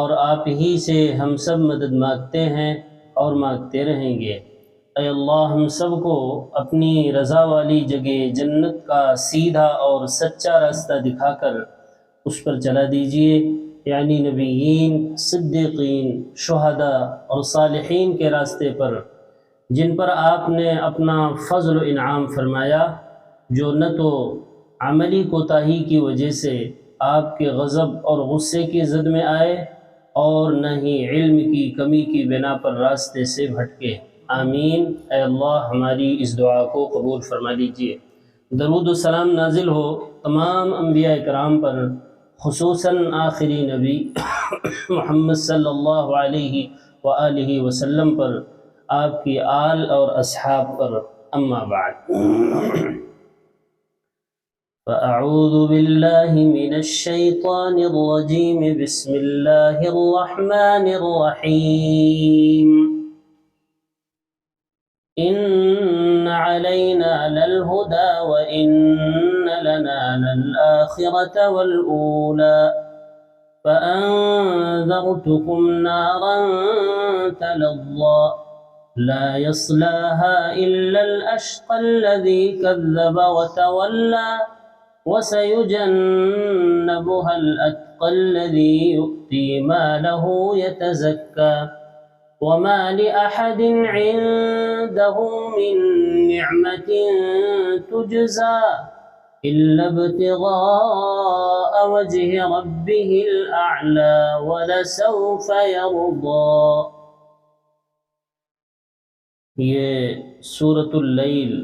اور آپ ہی سے ہم سب مدد مانگتے ہیں اور مانگتے رہیں گے۔ اے اللہ ہم سب کو اپنی رضا والی جگہ جنت کا سیدھا اور سچا راستہ دکھا کر اس پر چلا دیجئے، یعنی نبیین، صدیقین، شہداء اور صالحین کے راستے پر، جن پر آپ نے اپنا فضل و انعام فرمایا، جو نہ تو عملی کوتاہی کی وجہ سے آپ کے غضب اور غصے کی زد میں آئے اور نہ ہی علم کی کمی کی بنا پر راستے سے بھٹکے۔ آمین۔ اے اللہ ہماری اس دعا کو قبول فرما لیجئے۔ درود و سلام نازل ہو تمام انبیاء کرام پر، خصوصاً آخری نبی محمد صلی اللہ علیہ وآلہ وسلم پر، آپ کی آل اور اصحاب پر۔ اما بعد، فأعوذ باللہ من الشیطان الرجیم، بسم اللہ الرحمن الرحیم۔ إن علينا للهدى وإن لنا للآخرة والأولى فأنذرتكم نارا تلظى لا يصلاها إلا الأشقى الذي كذب وتولى وسيجنبها الأتقى الذي يؤتي ماله يتزكى وما لأحد عنده من نعمة تجزى إلا ابتغاء وجه ربه الأعلى ولسوف يرضى۔ یہ سورۃ اللیل،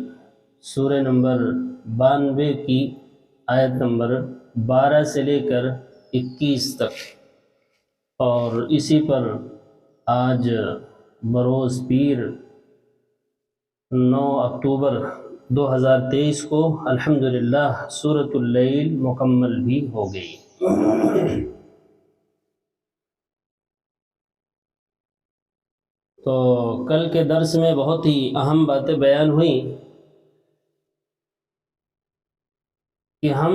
سورہ نمبر 92 کی آیت نمبر 12 سے لے کر 21 تک، اور اسی پر آج بروز پیر 9 اکتوبر 2023 کو الحمدللہ سورۃ اللیل مکمل بھی ہو گئی۔ تو کل کے درس میں بہت ہی اہم باتیں بیان ہوئیں کہ ہم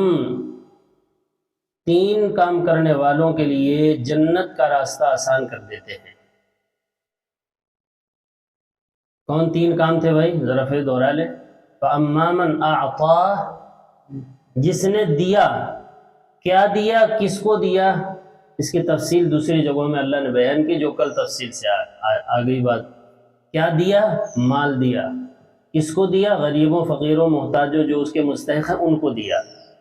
3 کام کرنے والوں کے لیے جنت کا راستہ آسان کر دیتے ہیں۔ کون 3 کام تھے بھائی؟ ذرا پھر دوہرا لیں۔ فَأَمَّا مَنْ أَعْطَى، جس نے دیا، کیا دیا، کس کو دیا، اس کی تفصیل دوسری جگہوں میں اللہ نے بیان کی، جو کل تفصیل سے آ گئی بات۔ کیا دیا؟ مال دیا۔ کس کو دیا؟ غریبوں، فقیروں، محتاجوں، جو اس کے مستحق ہیں، ان کو دیا۔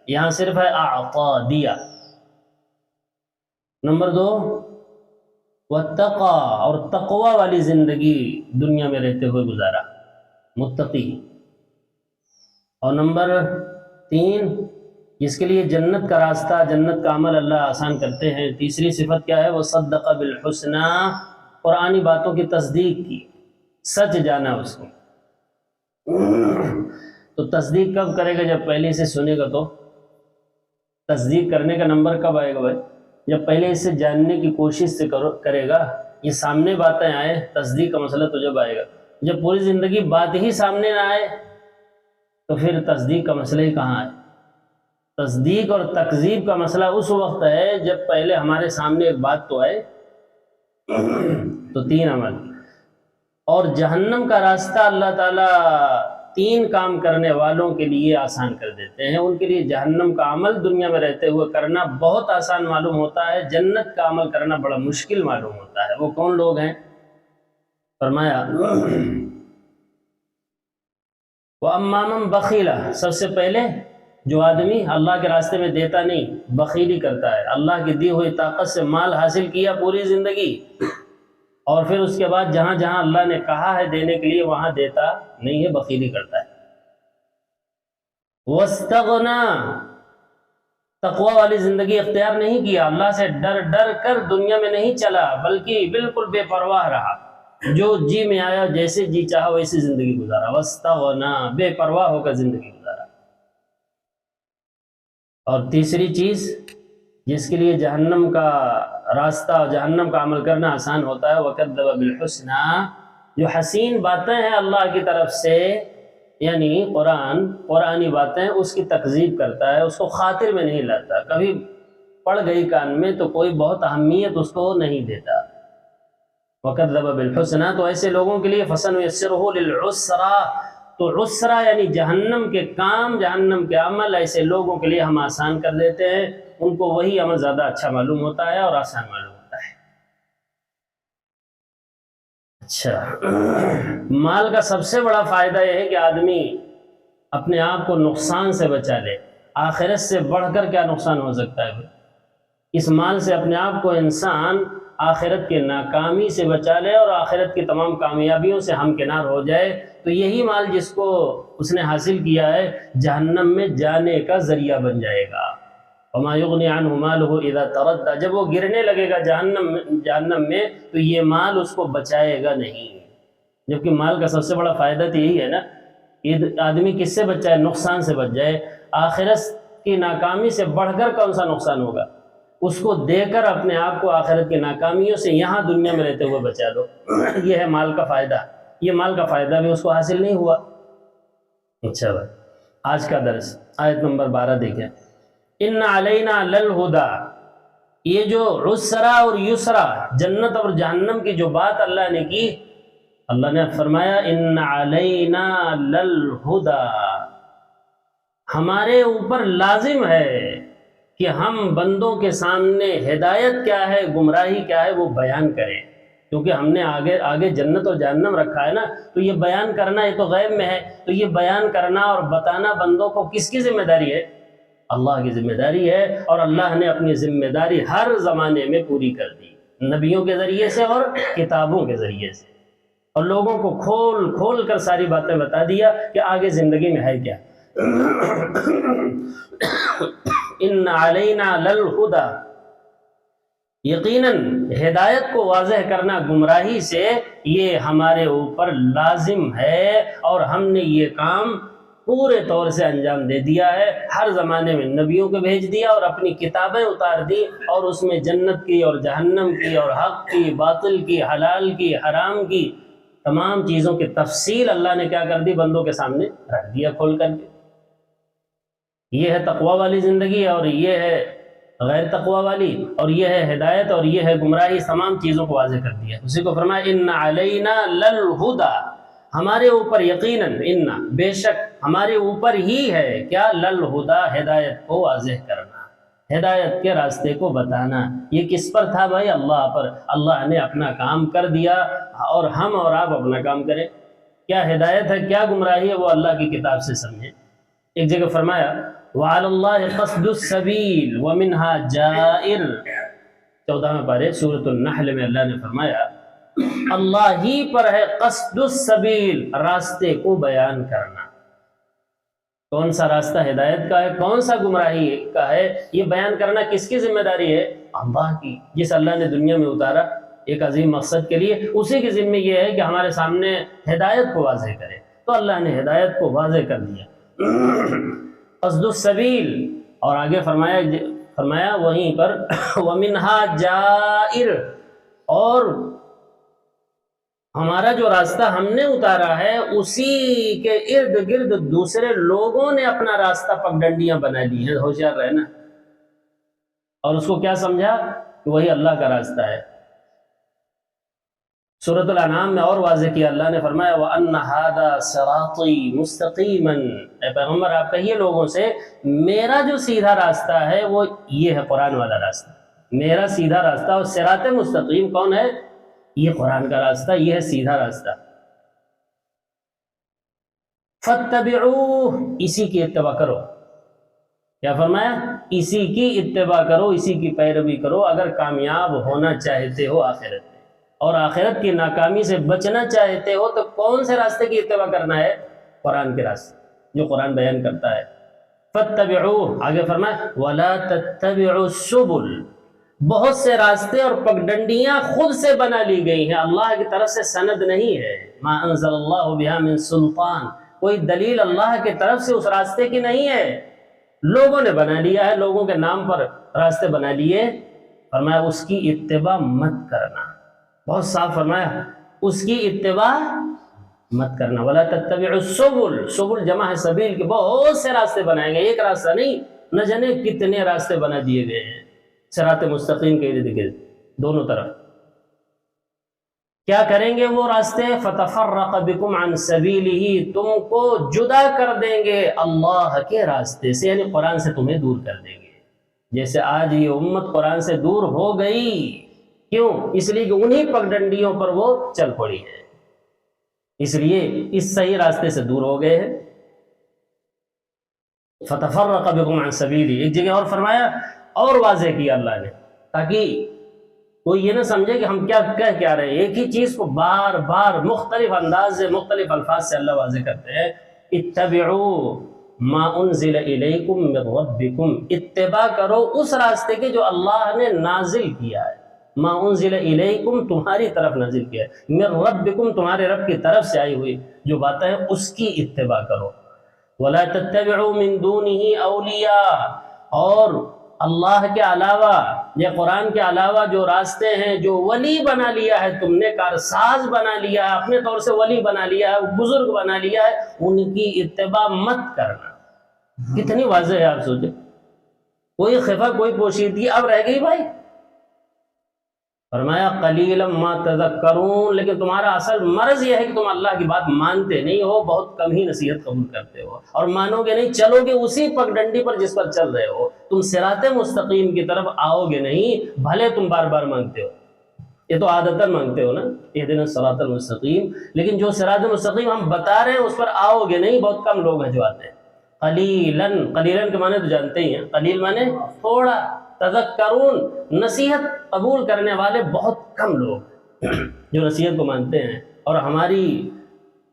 یہاں صرف ہے اعطا، دیا۔ نمبر 2، واتقى، اور تقوی والی زندگی دنیا میں رہتے ہوئے گزارا، متقی۔ اور نمبر 3، جس کے لیے جنت کا راستہ، جنت کا عمل اللہ آسان کرتے ہیں۔ تیسری صفت کیا ہے؟ وہ صدق بالحسنى، قرآنی باتوں کی تصدیق کی، سچ جانا اس کو۔ تو تصدیق کب کرے گا؟ جب پہلے سے سنے گا۔ تو تصدیق کرنے کا نمبر کب آئے گا بھائی؟ جب پہلے اس سے جاننے کی کوشش سے کرے گا، یہ سامنے باتیں آئے، تصدیق کا مسئلہ تو جب آئے گا۔ جب پوری زندگی بات ہی سامنے نہ آئے تو پھر تصدیق کا مسئلہ ہی کہاں آئے؟ تصدیق اور تکذیب کا مسئلہ اس وقت ہے جب پہلے ہمارے سامنے ایک بات تو آئے۔ تو 3 عمل۔ اور جہنم کا راستہ اللہ تعالیٰ 3 کام کرنے والوں کے لیے آسان کر دیتے ہیں۔ ان کے لیے جہنم کا عمل دنیا میں رہتے ہوئے کرنا بہت آسان معلوم ہوتا ہے، جنت کا عمل کرنا بڑا مشکل معلوم ہوتا ہے۔ وہ کون لوگ ہیں؟ فرمایا وَأَمَّا مَنْ بَخِلَ، سب سے پہلے جو آدمی اللہ کے راستے میں دیتا نہیں، بخیلی کرتا ہے، اللہ کی دی ہوئی طاقت سے مال حاصل کیا پوری زندگی، اور پھر اس کے بعد جہاں جہاں اللہ نے کہا ہے دینے کے لیے وہاں دیتا نہیں ہے، بخیلی کرتا ہے۔ وَاسْتَغْنَى، تقوی والی زندگی اختیار نہیں کیا، اللہ سے ڈر ڈر کر دنیا میں نہیں چلا، بلکہ بالکل بے پرواہ رہا، جو جی میں آیا، جیسے جی چاہا ویسی زندگی گزارا۔ وَاسْتَغْنَى، بے پرواہ ہو کر زندگی گزارا۔ اور تیسری چیز جس کے لیے جہنم کا راستہ اور جہنم کا عمل کرنا آسان ہوتا ہے، وَكَذَّبَ بِالْحُسْنَى، جو حسین باتیں ہیں اللہ کی طرف سے، یعنی قرآنی باتیں، اس کی تکذیب کرتا ہے، اس کو خاطر میں نہیں لاتا۔ کبھی پڑ گئی کان میں تو کوئی بہت اہمیت اس کو نہیں دیتا۔ وَكَذَّبَ بِالْحُسْنَىٰ، تو ایسے لوگوں کے لیے فَسَنُيَسِّرُهُ لِلْعُسْرَىٰ، تو عسرہ یعنی جہنم کے کام، جہنم کے عمل ایسے لوگوں کے لیے ہم آسان کر دیتے ہیں، ان کو وہی عمل زیادہ اچھا معلوم ہوتا ہے اور آسان معلوم ہوتا ہے۔ اچھا، مال کا سب سے بڑا فائدہ یہ ہے کہ آدمی اپنے آپ کو نقصان سے بچا لے۔ آخرت سے بڑھ کر کیا نقصان ہو سکتا ہے؟ اس مال سے اپنے آپ کو انسان آخرت کے ناکامی سے بچا لے اور آخرت کی تمام کامیابیوں سے ہمکنار ہو جائے، تو یہی مال جس کو اس نے حاصل کیا ہے جہنم میں جانے کا ذریعہ بن جائے گا۔ وَمَا يُغْنِي عَنْهُ مَالُهُ إِذَا تَرَدَّى، جب وہ گرنے لگے گا جہنم میں تو یہ مال اس کو بچائے گا نہیں۔ جبکہ مال کا سب سے بڑا فائدہ تو یہی ہے نا، یہ آدمی کس سے بچ جائے؟ نقصان سے بچ جائے۔ آخرت کی ناکامی سے بڑھ کر کون سا نقصان ہوگا؟ اس کو دے کر اپنے آپ کو آخرت کی ناکامیوں سے یہاں دنیا میں رہتے ہوئے بچا دو۔ یہ ہے مال کا فائدہ۔ یہ مال کا فائدہ بھی اس کو حاصل نہیں ہوا۔ اچھا بھائی، آج کا درس آیت نمبر 12 دیکھیں۔ ان علینا للہدا، یہ جو عسرا اور یسرا، جنت اور جہنم کی جو بات اللہ نے کی، اللہ نے فرمایا ان علینا للہدا، ہمارے اوپر لازم ہے کہ ہم بندوں کے سامنے ہدایت کیا ہے، گمراہی کیا ہے، وہ بیان کریں۔ کیونکہ ہم نے آگے جنت اور جہنم رکھا ہے نا، تو یہ بیان کرنا یہ تو غیب میں ہے، تو یہ بیان کرنا اور بتانا بندوں کو کس کی ذمہ داری ہے؟ اللہ کی ذمہ داری ہے، اور اللہ نے اپنی ذمہ داری ہر زمانے میں پوری کر دی، نبیوں کے ذریعے سے اور کتابوں کے ذریعے سے، اور لوگوں کو کھول کھول کر ساری باتیں بتا دیا کہ آگے زندگی میں ہے کیا۔ ان علینا للہدا، یقیناً ہدایت کو واضح کرنا گمراہی سے یہ ہمارے اوپر لازم ہے، اور ہم نے یہ کام پورے طور سے انجام دے دیا ہے۔ ہر زمانے میں نبیوں کو بھیج دیا اور اپنی کتابیں اتار دی، اور اس میں جنت کی اور جہنم کی اور حق کی، باطل کی، حلال کی، حرام کی، تمام چیزوں کی تفصیل اللہ نے کیا کر دی؟ بندوں کے سامنے رکھ دیا کھول کر کے۔ یہ ہے تقوی والی زندگی، اور یہ ہے غیر تقوی والی، اور یہ ہے ہدایت اور یہ ہے گمراہی، تمام چیزوں کو واضح کر دیا۔ اسی کو فرمایا ان علینا للہدا، ہمارے اوپر یقیناً، ان بے شک ہمارے اوپر ہی ہے کیا؟ للہدا، ہدایت کو واضح کرنا، ہدایت کے راستے کو بتانا۔ یہ کس پر تھا بھائی؟ اللہ پر۔ اللہ نے اپنا کام کر دیا، اور ہم اور آپ اپنا کام کریں۔ کیا ہدایت ہے، کیا گمراہی ہے، وہ اللہ کی کتاب سے سمجھیں۔ ایک جگہ فرمایا وَعَلَى اللَّهِ قَصْدُ السَّبِيلِ وَمِنْهَا جَائِرٌ، 14ویں پارے سورۃ النحل میں اللہ نے فرمایا اللہ ہی پر ہے قصد السبیل، راستے کو بیان کرنا۔ کون سا راستہ ہدایت کا ہے، کون سا گمراہی کا ہے، یہ بیان کرنا کس کی ذمہ داری ہے؟ اللہ کی، جس اللہ نے دنیا میں اتارا ایک عظیم مقصد کے لیے، اسی کی ذمہ یہ ہے کہ ہمارے سامنے ہدایت کو واضح کرے۔ تو اللہ نے ہدایت کو واضح کر دیا، قصد السبیل، اور آگے فرمایا وہیں پر وَمِنْهَا جَائِرٌ، اور ہمارا جو راستہ ہم نے اتارا ہے اسی کے ارد گرد دوسرے لوگوں نے اپنا راستہ پگڈنڈیاں بنا لی ہیں۔ ہوشیار رہنا، اور اس کو کیا سمجھا کہ وہی اللہ کا راستہ ہے۔ سورۃ الانعام میں اور واضح کیا، اللہ نے فرمایا وَأَنَّ هَذَا صِرَاطِي مُسْتَقِيمًا، اے پیغمبر آپ کہیے لوگوں سے میرا جو سیدھا راستہ ہے وہ یہ ہے، قرآن والا راستہ، میرا سیدھا راستہ۔ اور صراط مستقیم کون ہے؟ یہ قرآن کا راستہ، یہ ہے سیدھا راستہ۔ فَاتَّبِعُوهُ، اسی کی اتباع کرو۔ کیا فرمایا؟ اسی کی اتباع کرو، اسی کی پیروی کرو اگر کامیاب ہونا چاہتے ہو آخرت میں، اور آخرت کی ناکامی سے بچنا چاہتے ہو تو کون سے راستے کی اتباع کرنا ہے؟ قرآن کے راستے، جو قرآن بیان کرتا ہے۔ فَاتَّبِعُوهُ، آگے فرمایا وَلَا تَتَّبِعُوا السُّبُلَ، بہت سے راستے اور پگڈنڈیاں خود سے بنا لی گئی ہیں، اللہ کی طرف سے سند نہیں ہے۔ ما انزل اللہ بها من سلطان، کوئی دلیل اللہ کی طرف سے اس راستے کی نہیں ہے، لوگوں نے بنا لیا ہے، لوگوں کے نام پر راستے بنا لیے۔ فرمایا اس کی اتباع مت کرنا، بہت صاف فرمایا اس کی اتباع مت کرنا۔ ولا تتبعوا السبل، سبل جمع ہے سبیل کے، بہت سے راستے بنائے گئے، ایک راستہ نہیں، نہ جانے کتنے راستے بنا دیے گئے ہیں۔ صراط مستقیم کے ارد گرد دونوں طرف کیا کریں گے وہ راستے؟ فتفرق بکم عن سبیلہ، تم کو جدا کر دیں گے اللہ کے راستے سے، یعنی قرآن سے تمہیں دور کر دیں گے۔ جیسے آج یہ امت قرآن سے دور ہو گئی، کیوں؟ اس لیے کہ انہی پگڈنڈیوں پر وہ چل پڑی ہے، اس لیے اس صحیح راستے سے دور ہو گئے ہیں۔ فتفرق بکم عن سبیلہ، ایک جگہ اور فرمایا اور واضح کیا اللہ نے، تاکہ کوئی یہ نہ سمجھے کہ ہم کیا کہہ کیا رہے ہیں، ایک ہی چیز کو بار بار مختلف انداز سے مختلف الفاظ سے اللہ واضح کرتے ہیں۔ اتبعوا ما انزل الیکم من ربکم، اتباع کرو اس راستے کے جو اللہ نے نازل کیا ہے، ما انزل الیکم تمہاری طرف نازل کیا ہے، من ربکم تمہارے رب کی طرف سے آئی ہوئی جو باتیں ہیں اس کی اتباع کرو۔ ولا تتبعوا من دونه اولیاء، اور اللہ کے علاوہ یا قرآن کے علاوہ جو راستے ہیں جو ولی بنا لیا ہے تم نے، کارساز بنا لیا ہے، اپنے طور سے ولی بنا لیا ہے، بزرگ بنا لیا ہے، ان کی اتباع مت کرنا۔ کتنی واضح ہے، آپ سوچیں، کوئی خفا کوئی پوشیدگی اب رہ گئی بھائی؟ فرمایا قلیلا ما تذکرون، لیکن تمہارا اصل مرض یہ ہے کہ تم اللہ کی بات مانتے نہیں ہو، بہت کم ہی نصیحت قبول کرتے ہو، اور مانو گے نہیں، چلو گے اسی پگڈنڈی پر جس پر چل رہے ہو، تم صراط مستقیم کی طرف آؤ گے نہیں، بھلے تم بار بار مانگتے ہو، یہ تو عادتاً مانگتے ہو نا، اہدنا الصراط المستقیم، لیکن جو صراط مستقیم ہم بتا رہے ہیں اس پر آؤ گے نہیں، بہت کم لوگ ہیں جو آتے ہیں۔ قلیلاً، قلیلاً کے معنی تو جانتے ہی ہیں، قلیل معنی تھوڑا، تذکرون نصیحت قبول کرنے والے بہت کم لوگ جو نصیحت کو مانتے ہیں اور ہماری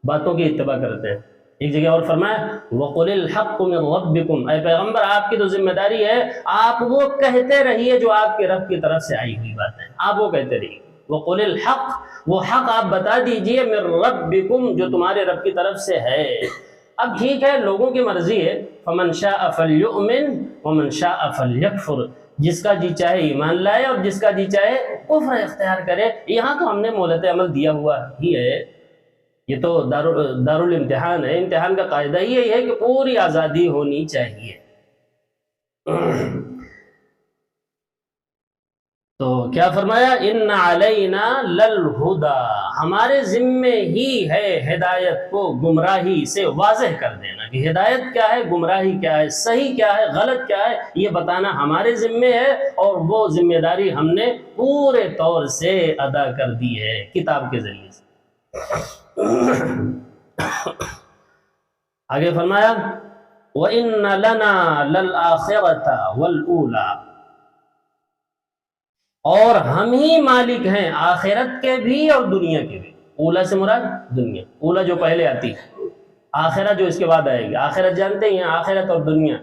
باتوں کی اتباع کرتے ہیں۔ ایک جگہ اور فرمایا وَقُلِ الْحَقُّ مِنْ رَبِّكُمْ، اے پیغمبر آپ کی تو ذمہ داری ہے، آپ وہ کہتے رہیے جو آپ کے رب کی طرف سے آئی ہوئی بات ہے، آپ وہ کہتے رہیے۔ وَقُلِ الْحَقُّ، وہ حق آپ بتا دیجئے، مِنْ رَبِّكُمْ جو تمہارے رب کی طرف سے ہے۔ اب ٹھیک ہے، لوگوں کی مرضی ہے، فَمَنْ شَاءَ فَلْيُؤْمِنْ وَمَنْ شَاءَ فَلْيَكْفُرْ، جس کا جی چاہے ایمان لائے اور جس کا جی چاہے کفر اختیار کرے۔ یہاں تو ہم نے مہلت عمل دیا ہوا ہی ہے، یہ تو دارالامتحان ہے، امتحان کا قاعدہ ہی یہی ہے کہ پوری آزادی ہونی چاہیے۔ تو کیا فرمایا ان علینا للہدا، ہمارے ذمے ہی ہے ہدایت کو گمراہی سے واضح کر دینا، کہ ہدایت کیا ہے، گمراہی کیا ہے، صحیح کیا ہے، غلط کیا ہے، یہ بتانا ہمارے ذمے ہے، اور وہ ذمہ داری ہم نے پورے طور سے ادا کر دی ہے کتاب کے ذریعے سے۔ آگے فرمایا وَإِنَّ لَنَا لَلْآخِرَةَ وَالْأُولَى، اور ہم ہی مالک ہیں آخرت کے بھی اور دنیا کے بھی۔ اولا سے مراد دنیا، اولا جو پہلے آتی ہے، آخرت جو اس کے بعد آئے گی۔ آخرت جانتے ہیں، آخرت اور دنیا،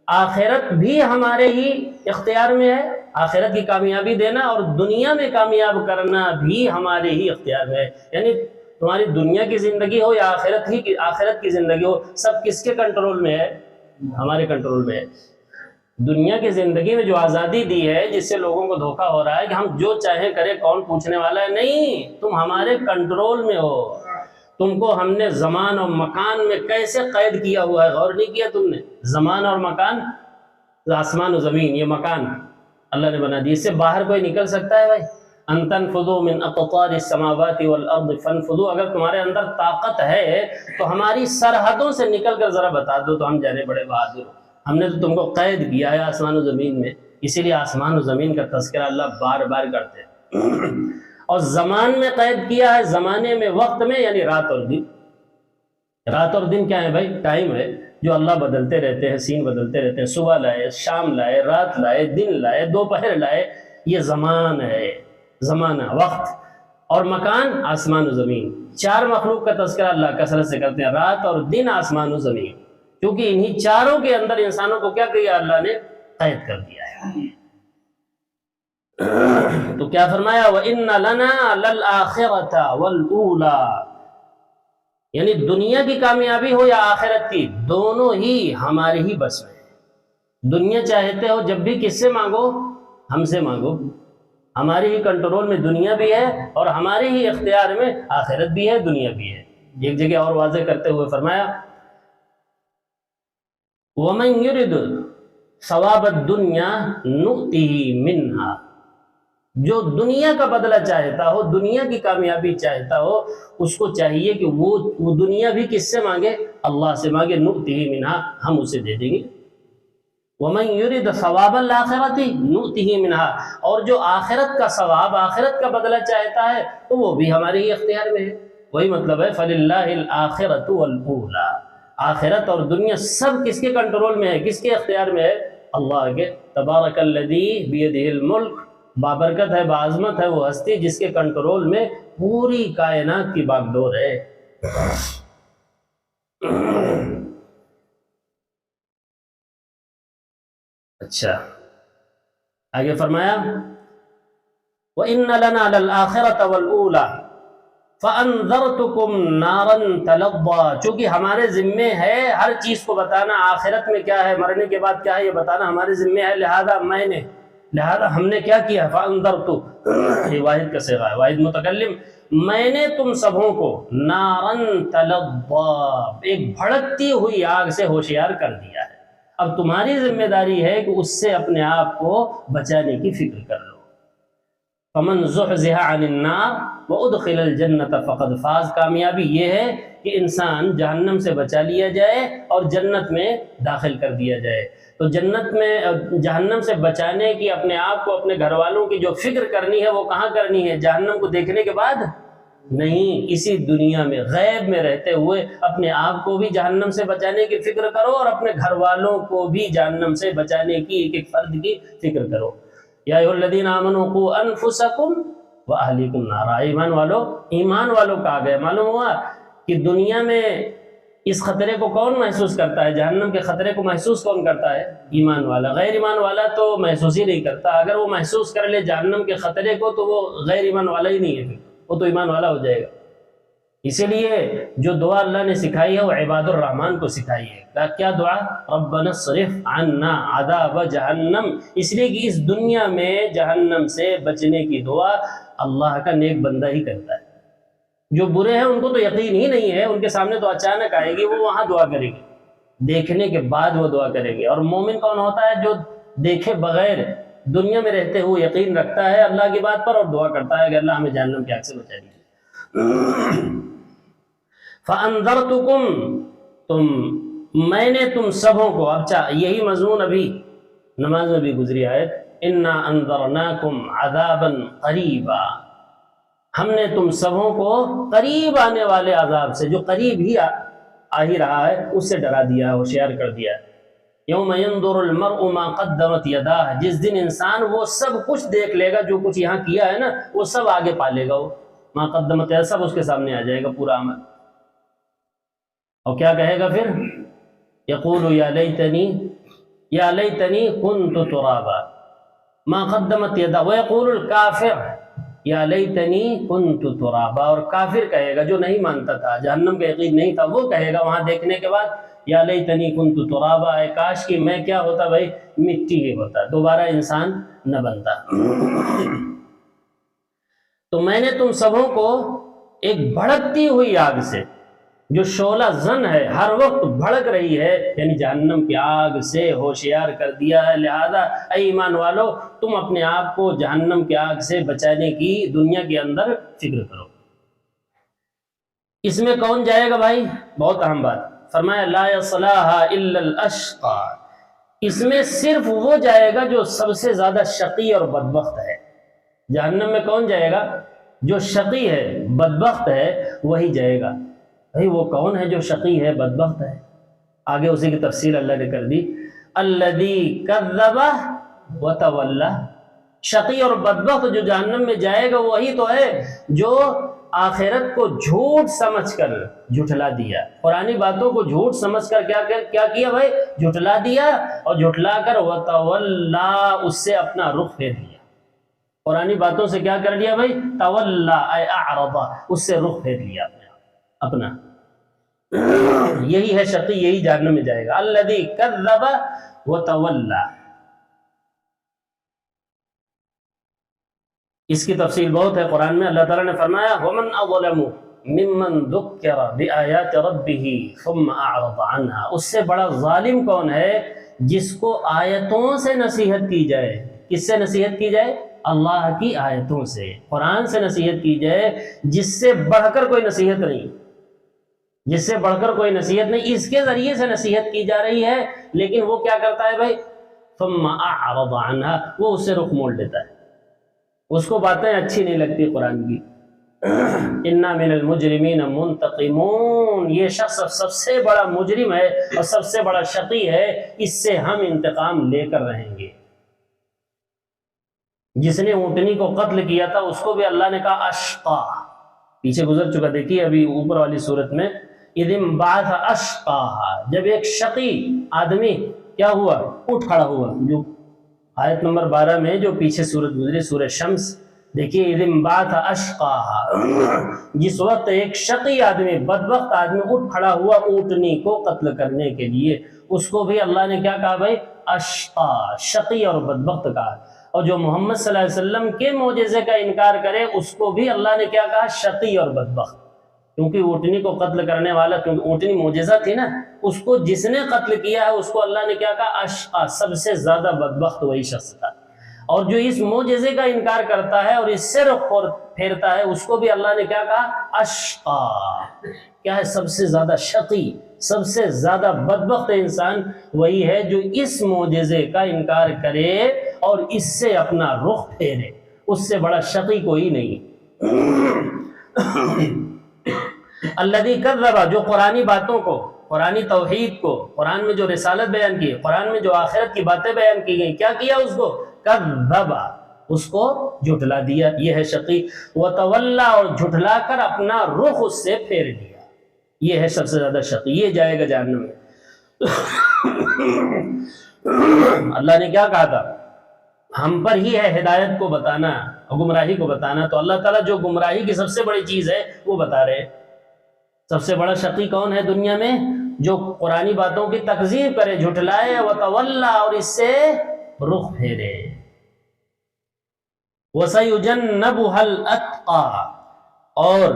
آخرت بھی ہمارے ہی اختیار میں ہے، آخرت کی کامیابی دینا اور دنیا میں کامیاب کرنا بھی ہمارے ہی اختیار میں ہے، یعنی تمہاری دنیا کی زندگی ہو یا آخرت کی زندگی ہو، سب کس کے کنٹرول میں ہے؟ ہمارے کنٹرول میں ہے۔ دنیا کی زندگی میں جو آزادی دی ہے، جس سے لوگوں کو دھوکہ ہو رہا ہے کہ ہم جو چاہیں کریں کون پوچھنے والا ہے، نہیں، تم ہمارے کنٹرول میں ہو۔ تم کو ہم نے زمان اور مکان میں کیسے قید کیا ہوا ہے، غور نہیں کیا تم نے؟ زمان اور مکان، آسمان و زمین، یہ مکان اللہ نے بنا دی، اس سے باہر کوئی نکل سکتا ہے بھائی؟ ان تنفذوا من اقطار السماوات والارض فانفذوا، اگر تمہارے اندر طاقت ہے تو ہماری سرحدوں سے نکل کر ذرا بتا دو تو ہم جانے بڑے بہادر ہو۔ ہم نے تو تم کو قید کیا ہے آسمان و زمین میں، اسی لیے آسمان و زمین کا تذکرہ اللہ بار بار کرتے ہیں۔ اور زمان میں قید کیا ہے، زمانے میں، وقت میں، یعنی رات اور دن۔ رات اور دن کیا ہے بھائی؟ ٹائم ہے جو اللہ بدلتے رہتے ہیں، سین بدلتے رہتے ہیں، صبح لائے، شام لائے، رات لائے، دن لائے، دوپہر لائے، یہ زمان ہے، زمانہ، وقت۔ اور مکان، آسمان و زمین، چار مخلوق کا تذکرہ اللہ کثرت سے کرتے ہیں، رات اور دن، آسمان و زمین، کیونکہ انہی چاروں کے اندر انسانوں کو کیا کیا اللہ نے؟ قید کر دیا ہے۔ تو کیا فرمایا وَإِنَّ لَنَا لَلْآخِرَةَ وَالْأُولَى، یعنی دنیا کی کامیابی ہو یا آخرت کی، دونوں ہی ہمارے ہی بس میں ہے۔ دنیا چاہتے ہو جب بھی کس سے مانگو؟ ہم سے مانگو، ہمارے ہی کنٹرول میں دنیا بھی ہے اور ہمارے ہی اختیار میں آخرت بھی ہے، دنیا بھی ہے۔ ایک جگہ اور واضح کرتے ہوئے فرمایا وَمَنْ يُرِدُ ثواب الدنیا نؤتیہ منہا، جو دنیا کا بدلہ چاہتا ہو، دنیا کی کامیابی چاہتا ہو، اس کو چاہیے کہ وہ دنیا بھی کس سے مانگے؟ اللہ سے مانگے، نؤتیہ منہا، ہم اسے دے دیں گے۔ وَمَنْ يُرِدْ ثَوَابَ الْآخِرَةِ نُؤْتِهِ مِنْهَا، اور جو آخرت کا ثواب، آخرت کا بدلہ چاہتا ہے تو وہ بھی ہمارے ہی اختیار میں ہے۔ وہی مطلب ہے فَلِلَّهِ الْآخِرَةُ وَالْأُولَى، آخرت اور دنیا سب کس کے کنٹرول میں ہے، کس کے اختیار میں ہے؟ اللہ کے۔ تبارک الذی بیدہ الملک، بابرکت ہے، باعظمت ہے وہ ہستی جس کے کنٹرول میں پوری کائنات کی باغ ڈور ہے۔ اچھا آگے فرمایا وَإِنَّ لَنَا لَلْآخِرَةَ وَالْأُولَى فَأَنذَرْتُكُمْ نَارًا تَلَظَّى، چونکہ ہمارے ذمے ہے ہر چیز کو بتانا، آخرت میں کیا ہے، مرنے کے بعد کیا ہے، یہ بتانا ہمارے ذمے ہے، لہذا ہم نے کیا کیا؟ فَأَنذَرْتُ، یہ واحد کا صیغہ ہے، واحد متکلم، میں نے تم سبوں کو نارن تلظى، ایک بھڑکتی ہوئی آگ سے ہوشیار کر دیا ہے۔ اب تمہاری ذمہ داری ہے کہ اس سے اپنے آپ کو بچانے کی فکر کر لو۔ فَمَنْ زُحْزِحَ عَنِ النَّارِ وَأُدْخِلَ الْجَنَّةَ فَقَدْ فَازَ، کامیابی یہ ہے کہ انسان جہنم سے بچا لیا جائے اور جنت میں داخل کر دیا جائے۔ تو جنت میں جہنم سے بچانے کی، اپنے آپ کو، اپنے گھر والوں کی جو فکر کرنی ہے وہ کہاں کرنی ہے؟ جہنم کو دیکھنے کے بعد نہیں، اسی دنیا میں غیب میں رہتے ہوئے اپنے آپ کو بھی جہنم سے بچانے کی فکر کرو اور اپنے گھر والوں کو بھی جہنم سے بچانے کی، ایک ایک فرد کی فکر کرو۔ یا ایھا الذین آمنوا قوا انفسکم واہلیکم نارا، ایمان والوں کہا گیا۔ معلوم ہوا کہ دنیا میں اس خطرے کو کون محسوس کرتا ہے؟ جہنم کے خطرے کو محسوس کون کرتا ہے؟ ایمان والا۔ غیر ایمان والا تو محسوس ہی نہیں کرتا۔ اگر وہ محسوس کر لے جہنم کے خطرے کو تو وہ غیر ایمان والا ہی نہیں ہے، وہ تو ایمان والا ہو جائے گا۔ اسی لیے جو دعا اللہ نے سکھائی ہے وہ عباد الرحمن کو سکھائی ہے۔ کیا دعا؟ ربنا اصرف عنا عذاب جہنم، اس لیے کہ اس دنیا میں جہنم سے بچنے کی دعا اللہ کا نیک بندہ ہی کرتا ہے۔ جو برے ہیں ان کو تو یقین ہی نہیں ہے، ان کے سامنے تو اچانک آئے گی، وہ وہاں دعا کریں گے، دیکھنے کے بعد وہ دعا کریں گے۔ اور مومن کون ہوتا ہے؟ جو دیکھے بغیر دنیا میں رہتے ہوئے یقین رکھتا ہے اللہ کی بات پر اور دعا کرتا ہے کہ اللہ ہمیں جہنم کی آگ سے بچا دیجیے۔ فَأَنذَرْتُكُمْ، میں نے تم سبوں کو، اچھا یہی مضمون ابھی نماز میں بھی گزری آیت، اِنَّا أَنذَرْنَاكُمْ عَذَابًا قَرِيبًا، ہم نے تم سبوں کو قریب آنے والے عذاب سے، جو قریب ہی آ ہی رہا ہے، اس سے ڈرا دیا، ہوشیار کر دیا۔ یوم ينظر المرء ما قدمت یداہ، جس دن انسان وہ سب کچھ دیکھ لے گا جو کچھ یہاں کیا ہے نا، وہ سب آگے پا لے گا، وہ ما قدمت یداہ سب اس کے سامنے آ جائے گا، پورا عمل۔ اور کیا کہے گا پھر؟ یقول یا لیتنی کنت ترابا ما قدمت یداہ، ویقول الکافر یا لیتنی کنت ترابا، اور کافر کہے گا جو نہیں مانتا تھا، جہنم کا یقین نہیں تھا، وہ کہے گا وہاں دیکھنے کے بعد یا لیتنی کنت ترابا، اے کاش کہ میں کیا ہوتا بھائی، مٹی ہی ہوتا، دوبارہ انسان نہ بنتا۔ تو میں نے تم سبوں کو ایک بھڑکتی ہوئی آگ سے، جو شعلہ زن ہے، ہر وقت بھڑک رہی ہے، یعنی جہنم کی آگ سے ہوشیار کر دیا ہے۔ لہذا اے ایمان والو، تم اپنے آپ کو جہنم کی آگ سے بچانے کی دنیا کے اندر فکر کرو۔ اس میں کون جائے گا بھائی؟ بہت اہم بات فرمایا، لا یصلاھا الا الاشقى، اس میں صرف وہ جائے گا جو سب سے زیادہ شقی اور بدبخت ہے۔ جہنم میں کون جائے گا؟ جو شقی ہے، بدبخت ہے، وہی جائے گا۔ بھائی وہ کون ہے جو شقی ہے، بدبخت ہے؟ آگے اسی کی تفصیل اللہ نے کر دی، الذی کذب وتولی، شقی اور بدبخت جو جہنم میں جائے گا وہی تو ہے جو آخرت کو جھوٹ سمجھ کر جھٹلا دیا، قرآنی باتوں کو جھوٹ سمجھ کر کیا کیا بھائی؟ جھٹلا دیا، اور جھٹلا کر وتولی، اس سے اپنا رخ پھیر لیا۔ قرآنی باتوں سے کیا کر لیا بھائی؟ تولی اے اعرض، اس سے رخ پھیر لیا اپنا۔ یہی ہے شقی، یہی جہنم میں جائے گا، الذی کذب وتولی۔ اس کی تفصیل بہت ہے قرآن میں۔ اللہ تعالیٰ نے فرمایا، وَمَنْ أَظْلَمُ مِمَّنْ ذُكِّرَ بِآيَاتِ رَبِّهِ ثُمَّ أَعْرَضَ عَنْهَا، اس سے بڑا ظالم کون ہے جس کو آیتوں سے نصیحت کی جائے. کس سے نصیحت کی جائے؟ اللہ کی آیتوں سے، قرآن سے نصیحت کی جائے، جس سے بڑھ کر کوئی نصیحت نہیں، جس سے بڑھ کر کوئی نصیحت نہیں، اس کے ذریعے سے نصیحت کی جا رہی ہے. لیکن وہ کیا کرتا ہے بھائی؟ ثم اعرض عنها، وہ اس سے رخ موڑ لیتا ہے، اس کو باتیں اچھی نہیں لگتی قرآن کی. انا من المجرمین منتقمون، یہ شخص سب سے بڑا مجرم ہے اور سب سے بڑا شقی ہے، اس سے ہم انتقام لے کر رہیں گے. جس نے اونٹنی کو قتل کیا تھا اس کو بھی اللہ نے کہا اشقا، پیچھے گزر چکا، دیکھیے ابھی اوپر والی صورت میں، اذ انبعث اشقاها، جب ایک شقی آدمی کیا ہوا؟ اٹھ کھڑا ہوا. جو آیت نمبر 12 میں جو پیچھے صورت گزری سورہ شمس، دیکھیے اذ انبعث اشقاها، جس وقت ایک شقی آدمی، بدبخت آدمی اٹھ کھڑا ہوا اونٹنی کو قتل کرنے کے لیے، اس کو بھی اللہ نے کیا کہا بھائی؟ اشقا، شقی اور بدبخت کہا. اور جو محمد صلی اللہ علیہ وسلم کے معجزے کا انکار کرے اس کو بھی اللہ نے کیا کہا؟ شقی اور بدبخت. کیونکہ اونٹنی کو قتل کرنے والا، کیونکہ اونٹنی معجزہ تھی نا، اس کو جس نے قتل کیا ہے اس کو اللہ نے کیا کہا؟ اشقا، سب سے زیادہ بدبخت وہی شخص تھا. اور جو اس معجزے کا انکار کرتا ہے اور اس سے رخ پھیرتا ہے اس کو بھی اللہ نے کیا کہا؟ اشقا. کیا ہے؟ سب سے زیادہ شقی، سب سے زیادہ بدبخت انسان وہی ہے جو اس معجزے کا انکار کرے اور اس سے اپنا رخ پھیرے. اس سے بڑا شقی کوئی نہیں. الذی کذب، جو قرآنی باتوں کو، قرآنی توحید کو، قرآن میں جو رسالت بیان کی، قرآن میں جو آخرت کی باتیں بیان کی گئی، کیا کیا اس کو؟ کذب، اس کو جھٹلا دیا، یہ ہے شقی. وتولا، اور جھٹلا کر اپنا رخ اس سے پھیر دیا، یہ ہے سب سے زیادہ شقی، یہ جائے گا جہنم میں. اللہ نے کیا کہا تھا؟ ہم پر ہی ہے ہدایت کو بتانا، گمراہی کو بتانا. تو اللہ تعالیٰ جو گمراہی کی سب سے بڑی چیز ہے وہ بتا رہے. سب سے بڑا شقی کون ہے دنیا میں؟ جو قرآنی باتوں کی تکذیب کرے، جھٹلائے، وتولا، اور اس سے رخ پھیرے. وَسَيُجَنَّبُهَا الْأَتْقَى، اور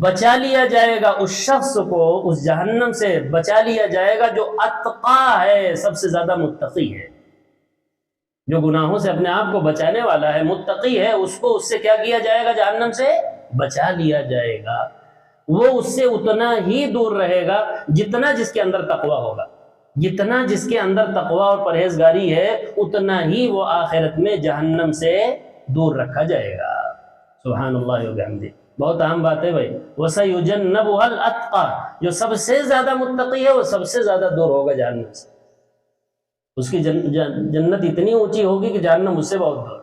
بچا لیا جائے گا اس شخص کو، اس جہنم سے بچا لیا جائے گا جو اتقا ہے، سب سے زیادہ متقی ہے، جو گناہوں سے اپنے آپ کو بچانے والا ہے، متقی ہے. اس کو اس سے کیا کیا جائے گا؟ جہنم سے بچا لیا جائے گا. وہ اس سے اتنا ہی دور رہے گا جتنا جس کے اندر تقویٰ ہوگا. جتنا جس کے اندر تقویٰ اور پرہیزگاری ہے اتنا ہی وہ آخرت میں جہنم سے دور رکھا جائے گا. سبحان اللہ و بحمدہ. بہت اہم بات ہے بھائی. وَسَيُجَنَّبُهَا الْأَتْقَى، جو سب سے زیادہ متقی ہے وہ سب سے زیادہ دور ہوگا جہنم سے. اس کی جنت اتنی اونچی ہوگی کہ جہنم اس سے بہت دور.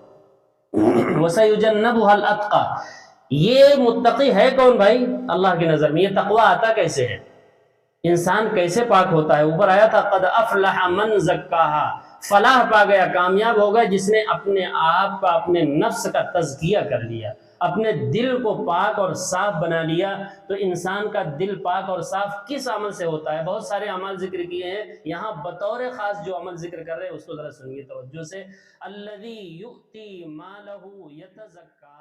وَسَيُجَنَّبُهَا الْأَتْقَى، یہ متقی ہے کون بھائی اللہ کی نظر میں؟ یہ تقویٰ آتا کیسے ہے؟ انسان کیسے پاک ہوتا ہے؟ اوپر آیا تھا قد افلح من زکاها، فلاح پا گیا، کامیاب ہو گیا جس نے اپنے آپ کا، اپنے نفس کا تزکیہ کر لیا، اپنے دل کو پاک اور صاف بنا لیا. تو انسان کا دل پاک اور صاف کس عمل سے ہوتا ہے؟ بہت سارے عمل ذکر کیے ہیں، یہاں بطور خاص جو عمل ذکر کر رہے ہیں اس کو ذرا سنیے توجہ سے. الذی یؤتی مالہ یتزکا،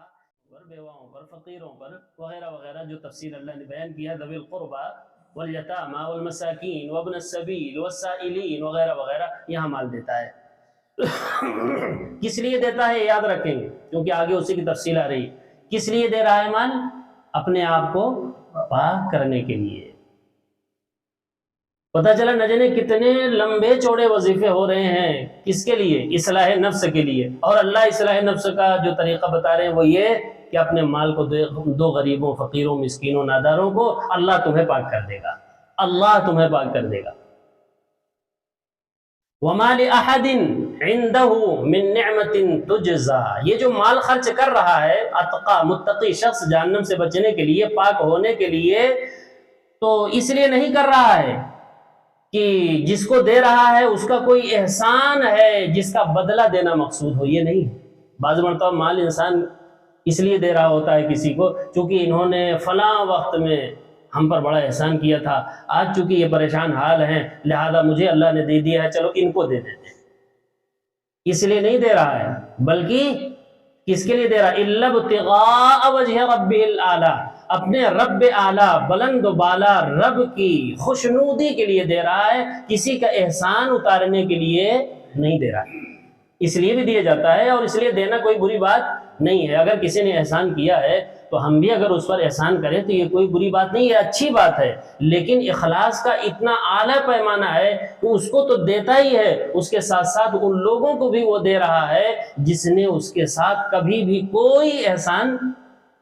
پر بیواؤں پر، فقیروں پر وغیرہ وغیرہ جو تفصیل اللہ نے بیان کیا، ذوی القربى والیتامى والمساکین وابن السبیل والسائلین وغیرہ وغیرہ، یہاں مال دیتا ہے. کس لیے دیتا ہے یاد رکھیں گے کیونکہ آگے اسی کی تفصیل آ رہی. کس لیے دے رہا ہے مال؟ اپنے آپ کو پاک کرنے کے لیے. پتہ چلا نہ جانے کتنے لمبے چوڑے وظیفے ہو رہے ہیں، کس کے لیے؟ اصلاح نفس کے لیے. اور اللہ اصلاح نفس کا جو طریقہ بتا رہے ہیں وہ یہ کہ اپنے مال کو دو غریبوں، فقیروں، مسکینوں، ناداروں کو، اللہ تمہیں پاک کر دے گا، اللہ تمہیں پاک کر دے گا. وَمَا لِأَحَدٍ عِنْدَهُ مِن نِعْمَةٍ تُجْزَى، یہ جو مال خرچ کر رہا ہے اتقا، متقی شخص جہنم سے بچنے کے لیے، پاک ہونے کے لیے، تو اس لیے نہیں کر رہا ہے کہ جس کو دے رہا ہے اس کا کوئی احسان ہے جس کا بدلہ دینا مقصود ہو. یہ نہیں. بعض مرتبہ مال انسان اس لیے دے رہا ہوتا ہے کسی کو چونکہ انہوں نے فلاں وقت میں ہم پر بڑا احسان کیا تھا، آج چونکہ یہ پریشان حال ہیں لہذا مجھے اللہ نے دے دیا ہے، چلو ان کو دے دیتے. اس لیے نہیں دے رہا ہے، بلکہ کس کے لیے دے رہا ہے؟ الا ابتغاء وجہ ربہ الاعلیٰ، اپنے رب اعلیٰ بلند و بالا رب کی خوشنودی کے لیے دے رہا ہے، کسی کا احسان اتارنے کے لیے نہیں دے رہا ہے۔ اس لیے بھی دیا جاتا ہے اور اس لیے دینا کوئی بری بات نہیں ہے۔ اگر کسی نے احسان کیا ہے تو ہم بھی اگر اس پر احسان کریں تو یہ کوئی بری بات نہیں ہے، اچھی بات ہے، لیکن اخلاص کا اتنا اعلیٰ پیمانہ ہے کہ اس کو تو دیتا ہی ہے، اس کے ساتھ ساتھ ان لوگوں کو بھی وہ دے رہا ہے جس نے اس کے ساتھ کبھی بھی کوئی احسان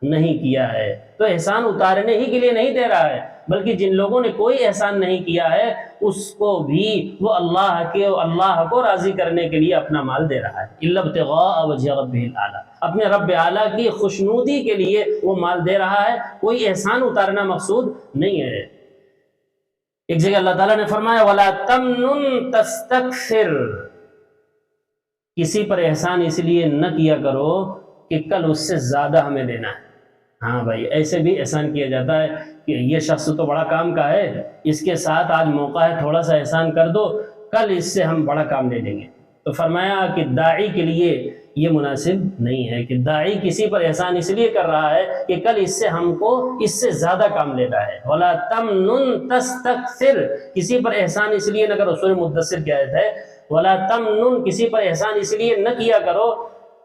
نہیں کیا ہے۔ تو احسان اتارنے ہی کے لیے نہیں دے رہا ہے، بلکہ جن لوگوں نے کوئی احسان نہیں کیا ہے اس کو بھی وہ اللہ کو راضی کرنے کے لیے اپنا مال دے رہا ہے۔ الا ابتغاء وجہ ربہ الاعلیٰ، اپنے رب اعلیٰ کی خوشنودی کے لیے وہ مال دے رہا ہے، کوئی احسان اتارنا مقصود نہیں ہے۔ ایک جگہ اللہ تعالیٰ نے فرمایا وَلَا تَمْنُن تَسْتَكْثِرْ، کسی پر احسان اس لیے نہ کیا کرو کہ کل اس سے زیادہ ہمیں دینا ہے۔ ہاں بھائی، ایسے بھی احسان کیا جاتا ہے کہ یہ شخص تو بڑا کام کا ہے، اس کے ساتھ آج موقع ہے، تھوڑا سا احسان کر دو، کل اس سے ہم بڑا کام لے لیں گے۔ تو فرمایا کہ داعی کے لیے یہ مناسب نہیں ہے کہ داعی کسی پر احسان اس لیے کر رہا ہے کہ کل اس سے ہم کو اس سے زیادہ کام لینا ہے۔ وَلَا تَمْنُن تَسْتَكْثِرْ، کسی پر احسان اس لیے نہ کرو، سورہ مدثر کی آیت ہے وَلَا تَمْنُن، کسی پر احسان اس لیے نہ کیا کرو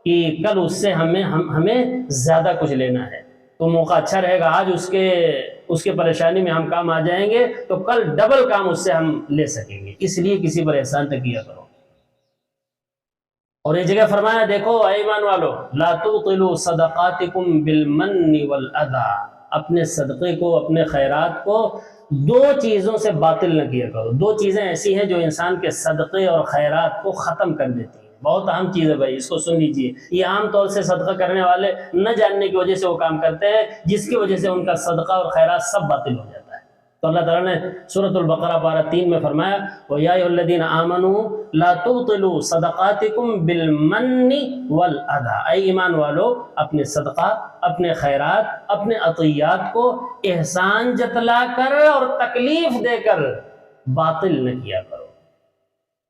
کہ کل اس سے ہمیں زیادہ کچھ لینا ہے۔ تو موقع اچھا رہے گا، آج اس کے پریشانی میں ہم کام آ جائیں گے تو کل ڈبل کام اس سے ہم لے سکیں گے، اس لیے کسی پر احسان نہ کیا کرو۔ اور یہ جگہ فرمایا دیکھو اے ایمان والو، لا تبطلوا صدقاتکم بالمن والاذى، اپنے صدقے کو، اپنے خیرات کو دو چیزوں سے باطل نہ کیا کرو۔ دو چیزیں ایسی ہیں جو انسان کے صدقے اور خیرات کو ختم کر دیتی ہیں۔ بہت اہم چیز ہے بھائی، اس کو سن لیجئے۔ یہ عام طور سے صدقہ کرنے والے نہ جاننے کی وجہ سے وہ کام کرتے ہیں، جس کی وجہ سے ان کا صدقہ اور خیرات سب باطل ہو جاتا ہے۔ تو اللہ تعالیٰ نے سورۃ البقرہ پارہ 3 میں فرمایا وَيَا أَيُّهَا الَّذِينَ آمَنُوا لَا تُبْطِلُوا صَدَقَاتِكُمْ بِالْمَنِّ وَالْأَذَىٰ، اے ایمان والو اپنے صدقہ، اپنے خیرات، اپنے عطیات کو احسان جتلا کر اور تکلیف دے کر باطل نہ کیا کرو۔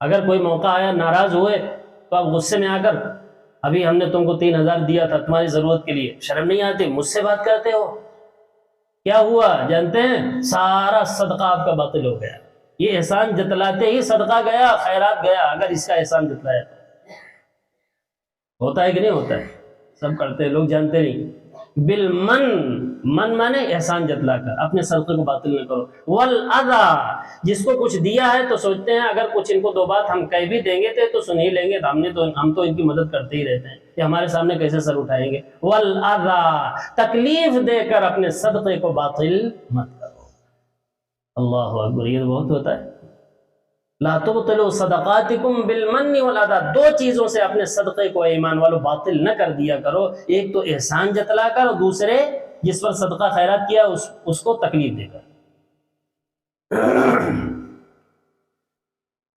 اگر کوئی موقع آیا، ناراض ہوئے، تو آپ غصے میں آ کر ابھی ہم نے تم کو 3000 دیا تھا تمہاری ضرورت کے لیے، شرم نہیں آتی؟ مجھ سے بات کرتے ہو؟ کیا ہوا جانتے ہیں؟ سارا صدقہ آپ کا باطل ہو گیا۔ یہ احسان جتلاتے ہی صدقہ گیا، خیرات گیا، اگر اس کا احسان جتلایا تو۔ ہوتا ہے کہ نہیں ہوتا ہے؟ سب کرتے ہیں، لوگ جانتے نہیں۔ بالمن، من مانے احسان جتلا کر، اپنے صدقے کو باطل نہ کرو۔ والاذى، جس کو کچھ دیا ہے تو سوچتے ہیں اگر کچھ ان کو دو بات ہم کہہ بھی دیں گے تو سن ہی لیں گے، ہم تو ان کی مدد کرتے ہی رہتے ہیں، کہ ہمارے سامنے کیسے سر اٹھائیں گے۔ والاذى، تکلیف دے کر اپنے صدقے کو باطل مت کرو۔ اللہ اکبر، یہ بہت ہوتا ہے۔ لا تبطلوا صدقاتکم بالمن والاذى، دو چیزوں سے اپنے صدقے کو ایمان والو باطل نہ کر دیا کرو، ایک تو احسان جتلا کر، اور دوسرے جس پر صدقہ خیرات کیا اس کو تکلیف دے کر۔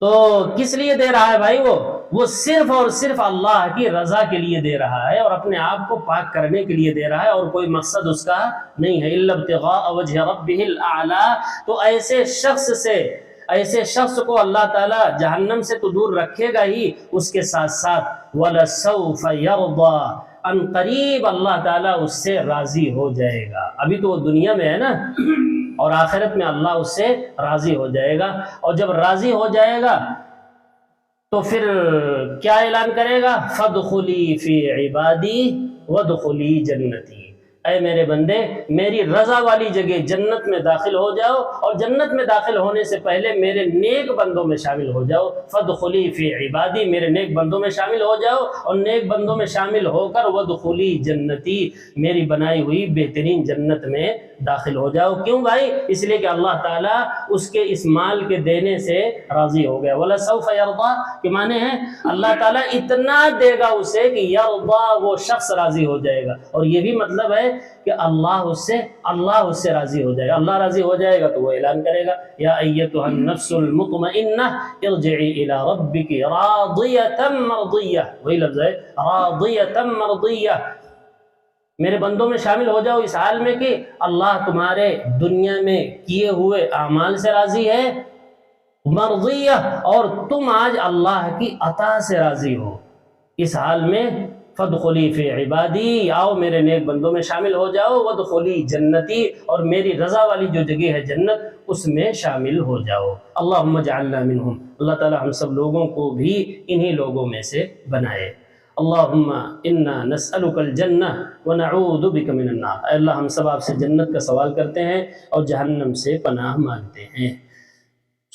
تو کس لیے دے رہا ہے بھائی؟ وہ صرف اور صرف اللہ کی رضا کے لیے دے رہا ہے اور اپنے آپ کو پاک کرنے کے لیے دے رہا ہے، اور کوئی مقصد اس کا نہیں ہے۔ الا ابتغاء وجہ ربہ الاعلیٰ، تو ایسے شخص کو اللہ تعالیٰ جہنم سے تو دور رکھے گا ہی، اس کے ساتھ ساتھ وَلَسَوْفَ يَرْضَىٰ، ان قریب اللہ تعالیٰ اس سے راضی ہو جائے گا۔ ابھی تو وہ دنیا میں ہے نا، اور آخرت میں اللہ اس سے راضی ہو جائے گا، اور جب راضی ہو جائے گا تو پھر کیا اعلان کرے گا؟ فَادْخُلِي فِي عِبَادِي وَادْخُلِي جَنَّتِي، اے میرے بندے میری رضا والی جگہ جنت میں داخل ہو جاؤ، اور جنت میں داخل ہونے سے پہلے میرے نیک بندوں میں شامل ہو جاؤ۔ فَادْخُلِي فِي عِبَادِي، میرے نیک بندوں میں شامل ہو جاؤ، اور نیک بندوں میں شامل ہو کر وَادْخُلِي جنتی، میری بنائی ہوئی بہترین جنت میں داخل ہو جاؤ۔ کیوں بھائی؟ اس لیے کہ اللہ تعالیٰ اس کے اس مال کے دینے سے راضی ہو گیا۔ وَلَسَوْفَ يَرْضَىٰ کے معنی ہیں اللہ تعالیٰ اتنا دے گا اسے کہ یرضیٰ، وہ شخص راضی ہو جائے گا، اور یہ بھی مطلب ہے کہ اللہ اس سے راضی ہو جائے گا۔ اللہ راضی ہو جائے گا تو وہ اعلان کرے گا یا ایتھا النفس المطمئنہ ارجعی الی ربک راضیۃ مرضیہ، وہی لفظ ہے راضیۃ مرضیہ، میرے بندوں میں شامل ہو جاؤ اس حال میں کہ اللہ تمہارے دنیا میں کیے ہوئے اعمال سے راضی ہے، مرضیہ، اور تم آج اللہ کی عطا سے راضی ہو۔ اس حال میں فادخلی فی عبادی، آؤ میرے نیک بندوں میں شامل ہو جاؤ، وادخلی جنتی، اور میری رضا والی جو جگہ ہے جنت اس میں شامل ہو جاؤ۔ اللہم اجعلنا منہم، اللہ تعالی ہم سب لوگوں کو بھی انہی لوگوں میں سے بنائے۔ اللہم انا نسألک الجنہ ونعوذ بک من النار، اے اللہ ہم سب آپ سے جنت کا سوال کرتے ہیں اور جہنم سے پناہ مانگتے ہیں۔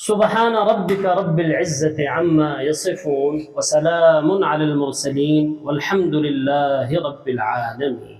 سبحان ربك رب العزة عما يصفون وسلام على المرسلين والحمد لله رب العالمين۔